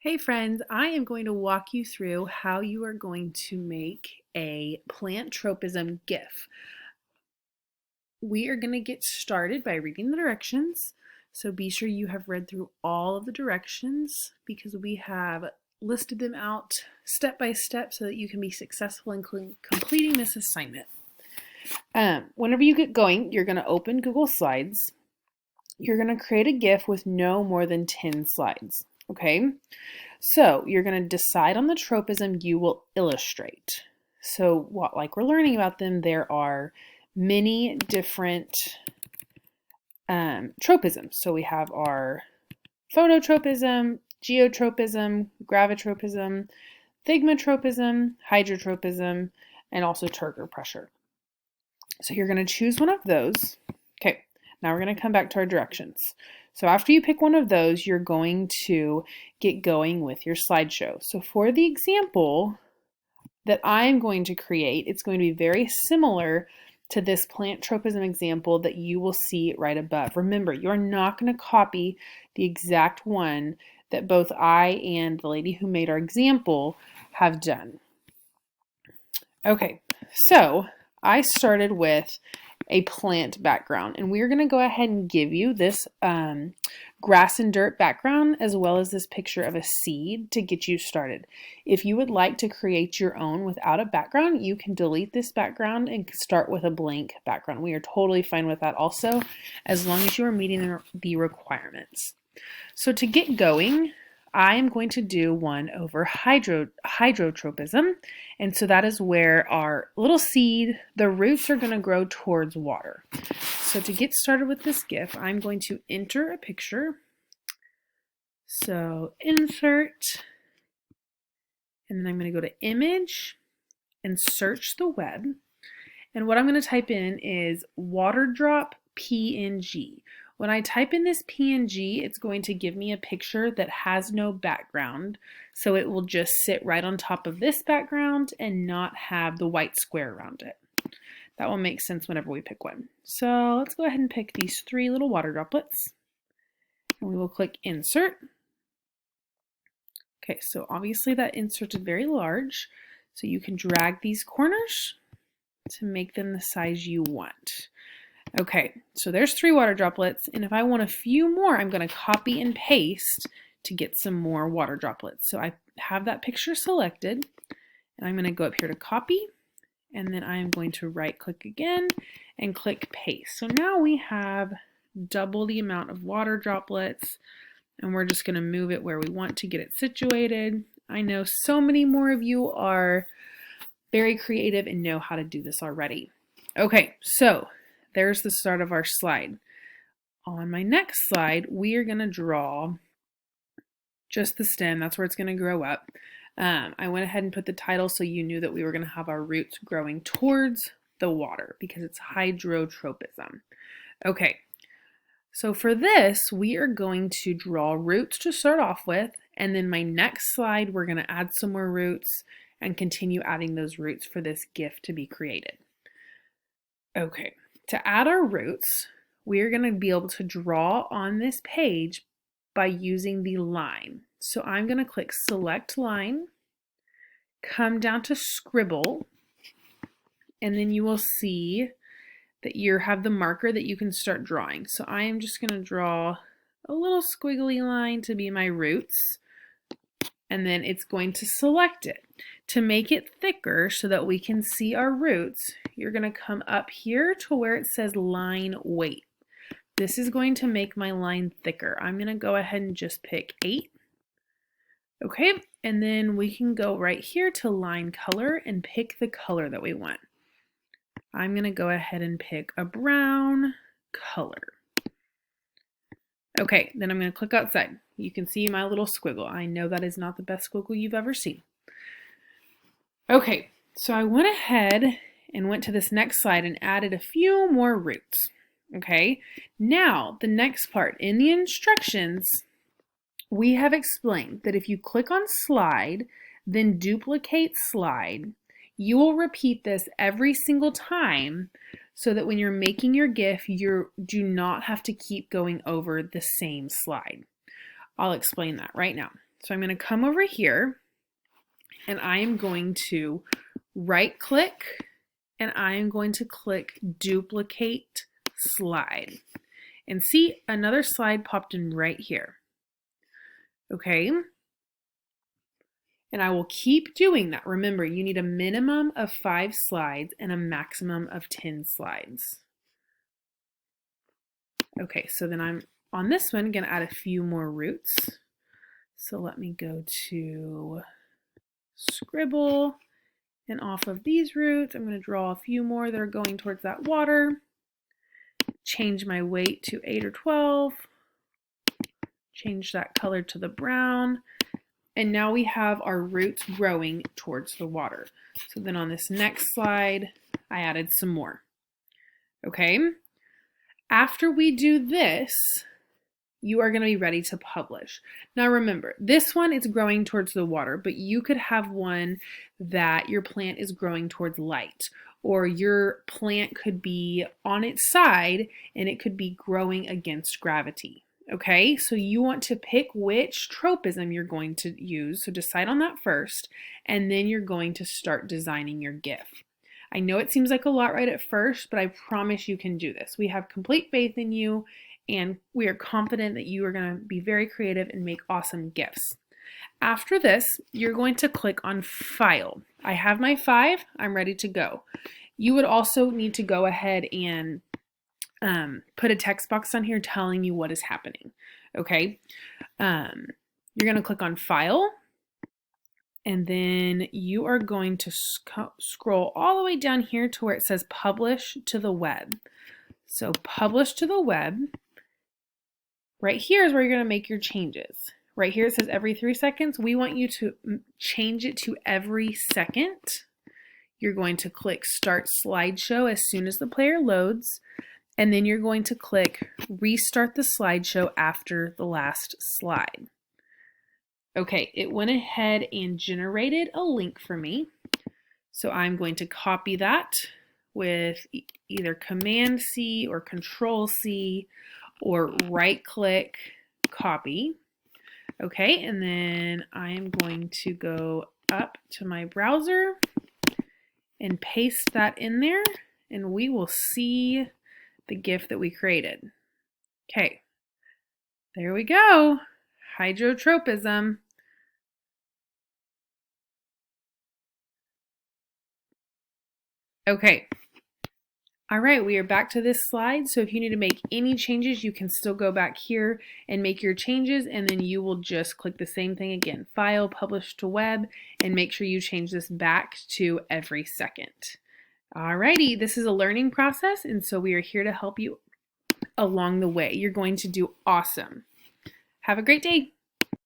Hey friends, I am going to walk you through how you are going to make a plant tropism GIF. We are going to get started by reading the directions. So be sure you have read through all of the directions because we have listed them out step by step so that you can be successful in completing this assignment. Whenever you get going, you're going to open Google Slides. You're going to create a GIF with no more than 10 slides. Okay, so you're going to decide on the tropism you will illustrate. So like we're learning about them, there are many different tropisms. So we have our phototropism, geotropism, gravitropism, thigmotropism, hydrotropism, and also turgor pressure. So you're going to choose one of those. Okay, now we're going to come back to our directions. So after you pick one of those, you're going to get going with your slideshow. So for the example that I'm going to create, it's going to be very similar to this plant tropism example that you will see right above. Remember, you're not going to copy the exact one that both I and the lady who made our example have done. Okay, so I started with a plant background, and we're going to go ahead and give you this grass and dirt background as well as this picture of a seed to get you started. If you would like to create your own without a background, you can delete this background and start with a blank background. We are totally fine with that also, as long as you are meeting the requirements. So to get going, I am going to do one over hydrotropism, and so that is where our little seed, the roots are going to grow towards water. So to get started with this GIF, I'm going to enter a picture. So insert, and then I'm going to go to image and search the web. And what I'm going to type in is water drop PNG. When I type in this PNG, it's going to give me a picture that has no background. So it will just sit right on top of this background and not have the white square around it. That will make sense whenever we pick one. So let's go ahead and pick these 3 little water droplets. And we will click insert. Okay, so obviously that insert is very large. So you can drag these corners to make them the size you want. Okay, so there's 3 water droplets, and if I want a few more, I'm going to copy and paste to get some more water droplets. So I have that picture selected, and I'm going to go up here to copy, and then I'm going to right click again and click paste. So now we have double the amount of water droplets, and we're just going to move it where we want to get it situated. I know so many more of you are very creative and know how to do this already. Okay, so there's the start of our slide. On my next slide, we are going to draw just the stem. That's where it's going to grow up. I went ahead and put the title so you knew that we were going to have our roots growing towards the water because it's hydrotropism. Okay, so for this, we are going to draw roots to start off with, and then my next slide, we're going to add some more roots and continue adding those roots for this GIF to be created. Okay. To add our roots, we're going to be able to draw on this page by using the line. So I'm going to click select line, come down to scribble, and then you will see that you have the marker that you can start drawing. So I am just going to draw a little squiggly line to be my roots, and then it's going to select it. To make it thicker so that we can see our roots, you're going to come up here to where it says line weight. This is going to make my line thicker. I'm going to go ahead and just pick 8. Okay, and then we can go right here to line color and pick the color that we want. I'm going to go ahead and pick a brown color. Okay, then I'm going to click outside. You can see my little squiggle. I know that is not the best squiggle you've ever seen. Okay, so I went ahead and went to this next slide and added a few more roots. Okay, now the next part in the instructions, we have explained that if you click on slide, then duplicate slide, you will repeat this every single time so that when you're making your GIF, you do not have to keep going over the same slide. I'll explain that right now. So I'm going to come over here and I am going to right click and I am going to click duplicate slide. And see, another slide popped in right here. Okay. And I will keep doing that. Remember, you need a minimum of 5 slides and a maximum of 10 slides. Okay, so then I'm on this one going to add a few more roots. So let me go to scribble, and off of these roots, I'm going to draw a few more that are going towards that water. Change my weight to 8 or 12. Change that color to the brown. And now we have our roots growing towards the water. So then on this next slide, I added some more. Okay. After we do this, you are going to be ready to publish. Now remember, this one is growing towards the water, but you could have one that your plant is growing towards light, or your plant could be on its side and it could be growing against gravity. Okay, so you want to pick which tropism you're going to use. So decide on that first, and then you're going to start designing your GIF. I know it seems like a lot right at first, but I promise you can do this. We have complete faith in you, and we are confident that you are going to be very creative and make awesome GIFs. After this, you're going to click on File. I have my 5. I'm ready to go. You would also need to go ahead and put a text box on here telling you what is happening. Okay. You're going to click on File, and then you are going to scroll all the way down here to where it says Publish to the Web. So Publish to the Web. Right here is where you're going to make your changes. Right here it says every 3 seconds. We want you to change it to every second. You're going to click Start Slideshow as soon as the player loads. And then you're going to click Restart the slideshow after the last slide. Okay, it went ahead and generated a link for me. So I'm going to copy that with either Command C or Control C, or right click, copy. Okay, and then I am going to go up to my browser and paste that in there, and we will see the GIF that we created. Okay, there we go. Hydrotropism. Okay. All right, we are back to this slide. So if you need to make any changes, you can still go back here and make your changes, and then you will just click the same thing again, File, Publish to Web, and make sure you change this back to every second. Alrighty, this is a learning process, and so we are here to help you along the way. You're going to do awesome. Have a great day.